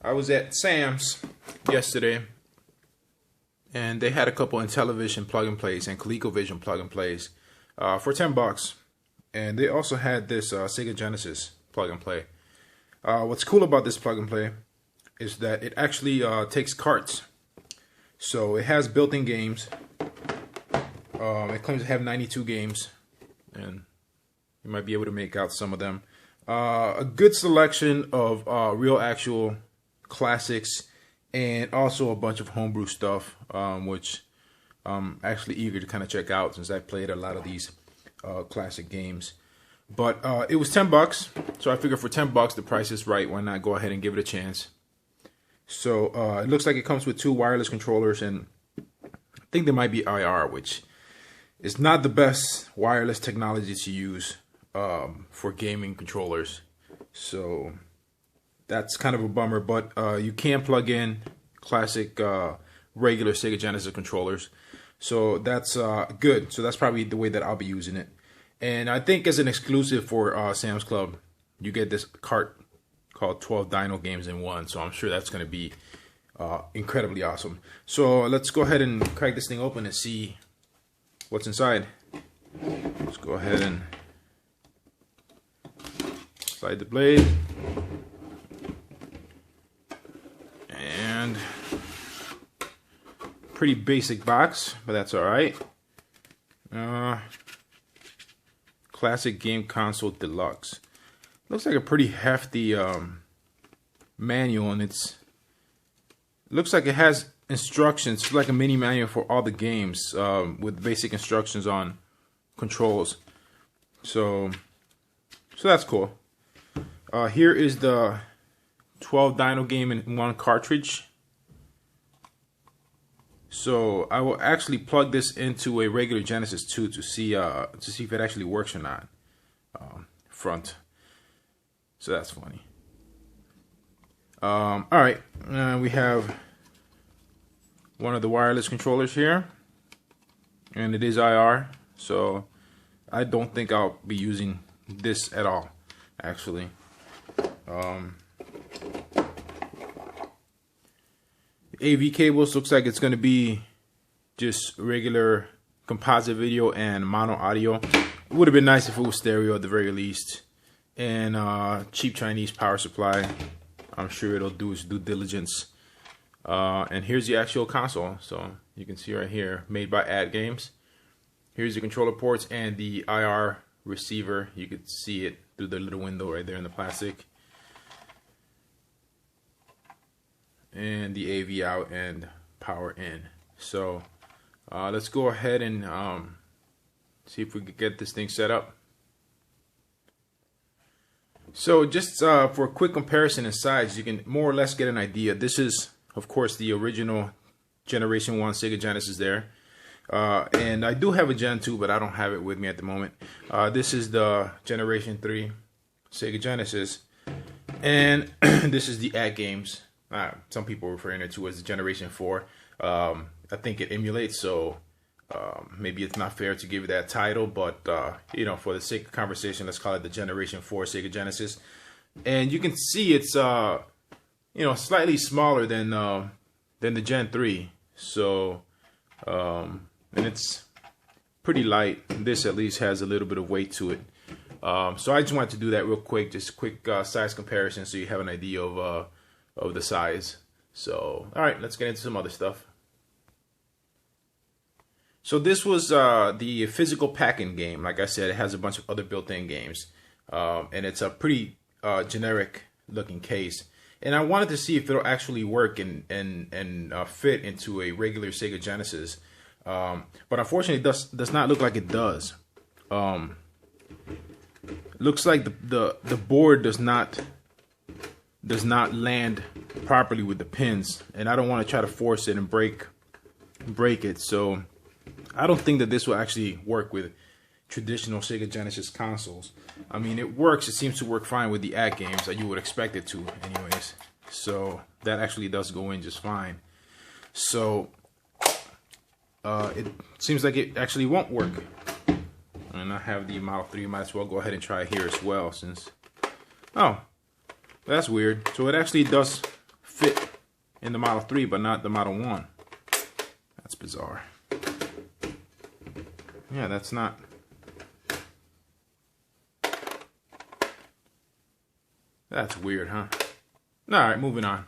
I was at Sam's yesterday, and they had a couple Intellivision plug-and-plays and ColecoVision plug-and-plays for $10. And they also had this Sega Genesis plug-and-play. What's cool about this plug-and-play is that it actually takes carts. So it has built-in games. It claims to have 92 games, and you might be able to make out some of them. A good selection of real actual classics, and also a bunch of homebrew stuff, which I'm actually eager to kind of check out since I played a lot of these classic games. But it was $10, so I figured for $10 the price is right. Why not go ahead and give it a chance? So it looks like it comes with 2 wireless controllers, and I think there might be IR, which is not the best wireless technology to use for gaming controllers. So that's kind of a bummer, but you can plug in classic regular Sega Genesis controllers. So that's good. So that's probably the way that I'll be using it. And I think as an exclusive for Sam's Club, you get this cart called 12 Dino Games in one. So I'm sure that's going to be incredibly awesome. So let's go ahead and crack this thing open and see what's inside. Let's go ahead and slide the blade. And pretty basic box, but that's alright. Classic Game Console Deluxe. Looks like a pretty hefty manual, and looks like it has instructions. It's like a mini manual for all the games with basic instructions on controls. So that's cool. Here is the 12 Dino game in one cartridge. So I will actually plug this into a regular Genesis 2 to see if it actually works or not. Front. So that's funny. All right, we have one of the wireless controllers here, and it is IR. So I don't think I'll be using this at all, actually. AV cables, looks like it's going to be just regular composite video and mono audio. It would have been nice if it was stereo at the very least. And cheap Chinese power supply. I'm sure it'll do its due diligence. And here's the actual console. So you can see right here, made by AtGames. Here's the controller ports and the IR receiver. You could see it through the little window right there in the plastic. And the AV out and power in. So let's go ahead and see if we can get this thing set up. So just for a quick comparison in size, you can more or less get an idea. This is, of course, the original Generation 1 Sega Genesis there. And I do have a Gen 2, but I don't have it with me at the moment. This is the Generation 3 Sega Genesis. And this is the AtGames. Some people referring it to as the Generation 4. I think it emulates, so maybe it's not fair to give it that title, but you know, for the sake of conversation, let's call it the Generation 4 Sega Genesis. And you can see it's you know, slightly smaller than the Gen 3. So and it's pretty light. This at least has a little bit of weight to it. So I just wanted to do that real quick, just quick size comparison, so you have an idea of the size. So all right, let's get into some other stuff. So this was the physical pack-in game. Like I said, it has a bunch of other built-in games, and it's a pretty generic looking case. And I wanted to see if it'll actually work and fit into a regular Sega Genesis, but unfortunately, it does not look like it does. Looks like the board does not land properly with the pins, and I don't want to try to force it and break it. So I don't think that this will actually work with traditional Sega Genesis consoles. I mean, it works. It seems to work fine with the AtGames that you would expect it to anyways. So that actually does go in just fine. So it seems like it actually won't work. And I have the Model 3. Might as well go ahead and try it here as well, since... Oh, that's weird. So it actually does fit in the Model 3, but not the Model 1. That's bizarre. Yeah, that's not... That's weird, huh? Alright, moving on.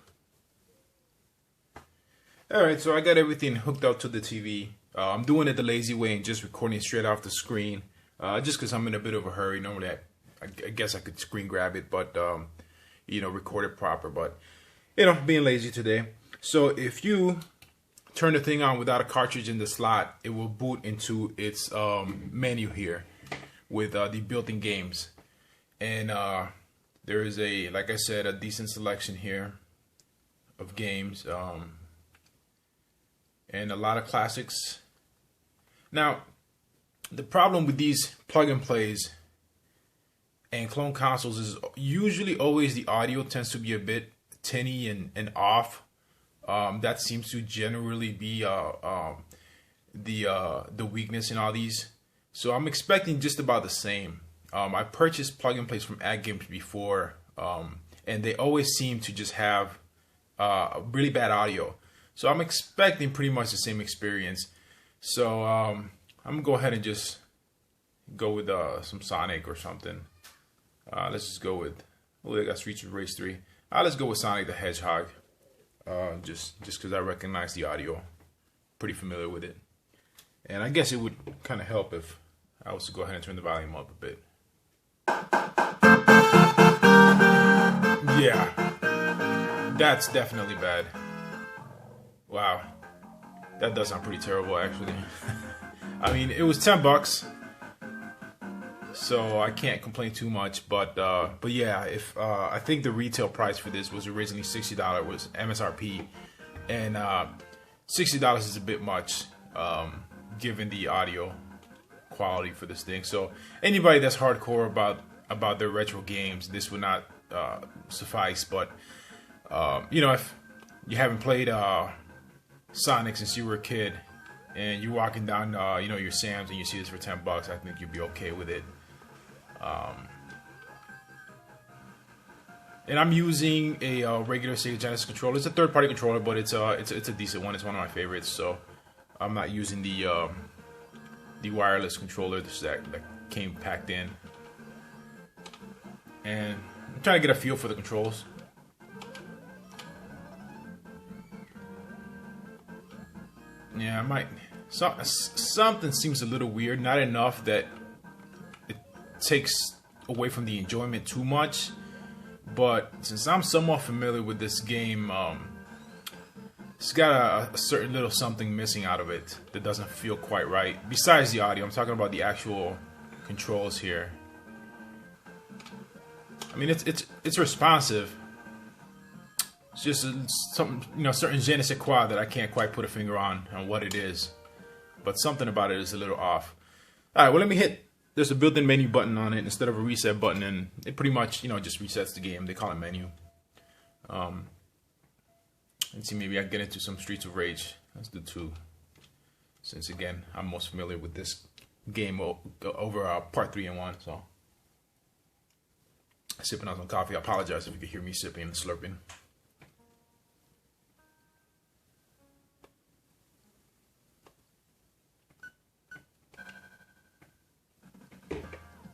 Alright, so I got everything hooked up to the TV. I'm doing it the lazy way and just recording straight off the screen. Just because I'm in a bit of a hurry. Normally, I guess I could screen grab it, but, you know, record it proper. But, you know, being lazy today. So if you turn the thing on without a cartridge in the slot, it will boot into its menu here with the built-in games. And there is a, like I said, a decent selection here of games. And a lot of classics. Now, the problem with these plug-and-plays and clone consoles is usually always the audio tends to be a bit tinny and off. That seems to generally be the weakness in all these. So I'm expecting just about the same. I purchased plug-and-plays from AtGames before, and they always seem to just have really bad audio. So I'm expecting pretty much the same experience. So I'm gonna go ahead and just go with some Sonic or something. Let's just go with, oh, I got Streets of Rage 3. Let's go with Sonic the Hedgehog. Just because I recognize the audio. Pretty familiar with it. And I guess it would kind of help if I was to go ahead and turn the volume up a bit. Yeah, that's definitely bad. Wow, that does sound pretty terrible, actually. I mean, it was $10, so I can't complain too much. But yeah, if I think the retail price for this was originally $60, was MSRP, and $60 is a bit much given the audio quality for this thing. So anybody that's hardcore about their retro games, this would not suffice. But you know, if you haven't played Sonic since you were a kid, and you're walking down, you know, your Sam's and you see this for $10, I think you'd be okay with it. And I'm using a regular Sega Genesis controller. It's a third-party controller, but it's a decent one. It's one of my favorites. So I'm not using the wireless controller that came packed in. And I'm trying to get a feel for the controls. Yeah, I might. Something seems a little weird. Not enough that it takes away from the enjoyment too much. But since I'm somewhat familiar with this game, it's got a certain little something missing out of it that doesn't feel quite right. Besides the audio, I'm talking about the actual controls here. I mean, it's responsive. It's just something, you know, certain je ne sais quoi that I can't quite put a finger on what it is. But something about it is a little off. Alright, well, let me hit, there's a built-in menu button on it instead of a reset button, and it pretty much, you know, just resets the game. They call it menu. Let's see, maybe I can get into some Streets of Rage. Let's do 2. Since, again, I'm most familiar with this game over part 3 and 1, so. Sipping on some coffee. I apologize if you could hear me sipping and slurping.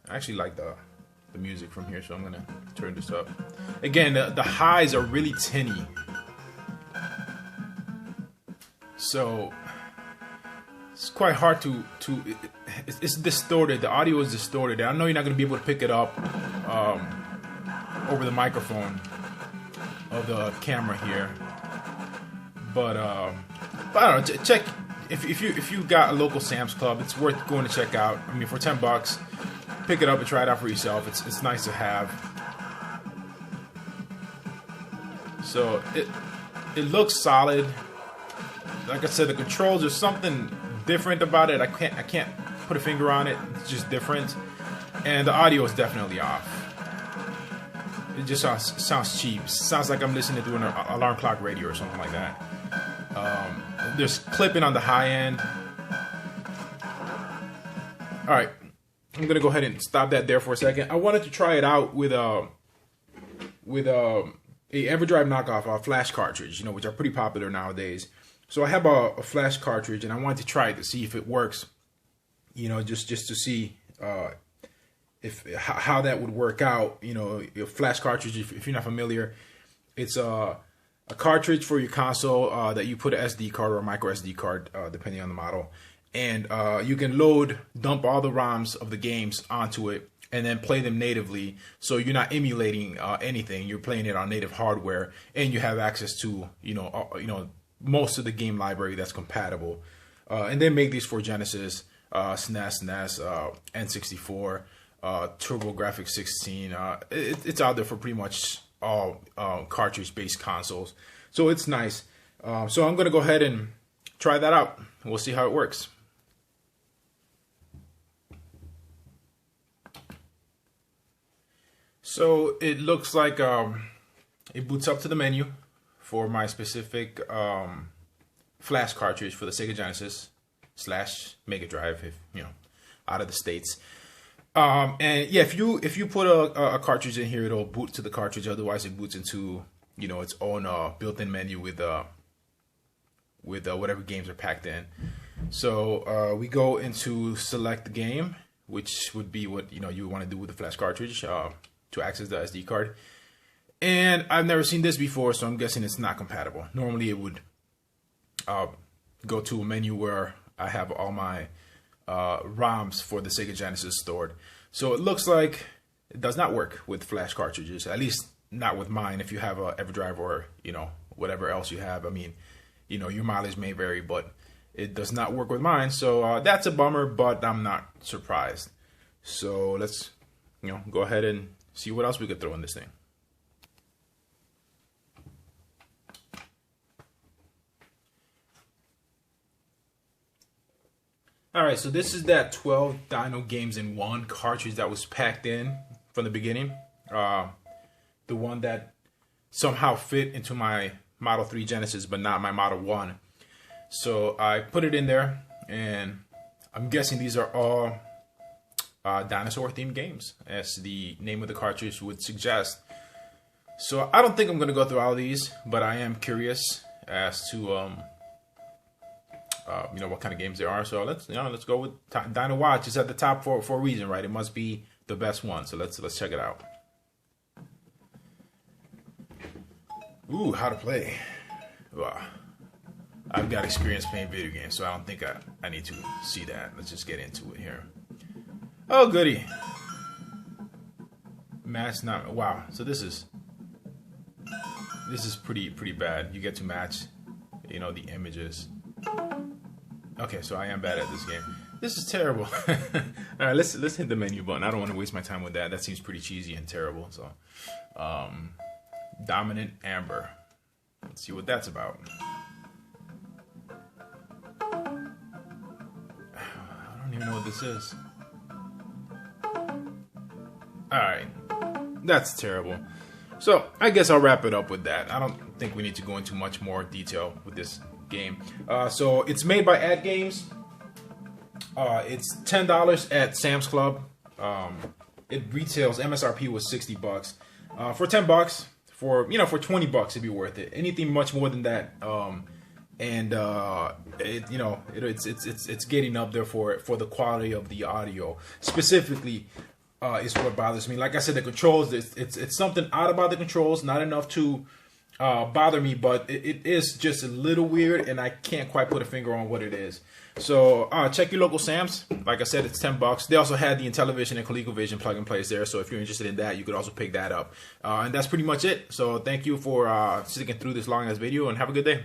I actually like the music from here, so I'm gonna turn this up. Again, the highs are really tinny, so it's quite hard to it's distorted. The audio is distorted. I know you're not gonna be able to pick it up over the microphone of the camera here, but I don't know. Check if you got a local Sam's Club, it's worth going to check out. I mean, for $10. Pick it up and try it out for yourself. It's nice to have. So it looks solid. Like I said, the controls, there's something different about it. I can't put a finger on it. It's just different. And the audio is definitely off. It just sounds cheap. Sounds like I'm listening to an alarm clock radio or something like that. There's clipping on the high end. All right. I'm gonna go ahead and stop that there for a second. I wanted to try it out with a EverDrive knockoff, a flash cartridge, you know, which are pretty popular nowadays. So I have a flash cartridge, and I wanted to try it to see if it works. You know, just to see how that would work out. You know, your flash cartridge, if you're not familiar, it's a cartridge for your console that you put an SD card or a micro SD card, depending on the model, and you can dump all the ROMs of the games onto it, and then play them natively. So you're not emulating anything; you're playing it on native hardware, and you have access to most of the game library that's compatible. And they make these for Genesis, SNES, NES, N64, TurboGrafx 16. It's out there for pretty much all cartridge-based consoles. So it's nice. So I'm going to go ahead and try that out. We'll see how it works. So it looks like it boots up to the menu for my specific flash cartridge for the Sega Genesis / Mega Drive, if out of the States. And yeah, if you put a cartridge in here, it'll boot to the cartridge. Otherwise, it boots into its own built-in menu with whatever games are packed in. So we go into select the game, which would be what you want to do with the flash cartridge to access the SD card. And I've never seen this before, so I'm guessing it's not compatible. Normally, it would go to a menu where I have all my ROMs for the Sega Genesis stored. So it looks like it does not work with flash cartridges, at least not with mine. If you have a EverDrive or whatever else you have, I mean, your mileage may vary, but it does not work with mine. So that's a bummer, but I'm not surprised. So let's go ahead and see what else we could throw in this thing. Alright, so this is that 12 Dino Games in One cartridge that was packed in from the beginning. The one that somehow fit into my Model 3 Genesis, but not my Model 1. So I put it in there, and I'm guessing these are all dinosaur-themed games, as the name of the cartridge would suggest. So I don't think I'm going to go through all of these, but I am curious as to what kind of games there are. So let's go with Dino Watch. It's at the top for a reason, right? It must be the best one. So let's check it out. Ooh, how to play. Wow. I've got experience playing video games, so I don't think I need to see that. Let's just get into it here. Oh, goody. Match not. Wow. So this is pretty bad. You get to match, the images. Okay, so I am bad at this game. This is terrible. All right, let's hit the menu button. I don't want to waste my time with that. That seems pretty cheesy and terrible. So, Dominant Amber. Let's see what that's about. I don't even know what this is. All right, that's terrible. So I guess I'll wrap it up with that. I don't think we need to go into much more detail with this game. So it's made by AtGames. It's $10 at Sam's Club. It retails, MSRP was $60. For $10, for 20 bucks, it'd be worth it. Anything much more than that, it's getting up there for the quality of the audio. Specifically, is what bothers me. Like I said, the controls, it's something odd about the controls. Not enough to bother me, but it is just a little weird, and I can't quite put a finger on what it is. So check your local Sam's. Like I said, it's $10. They also had the Intellivision and ColecoVision plug-and-plays there, so if you're interested in that, you could also pick that up. And that's pretty much it. So thank you for sticking through this long-ass video, and have a good day.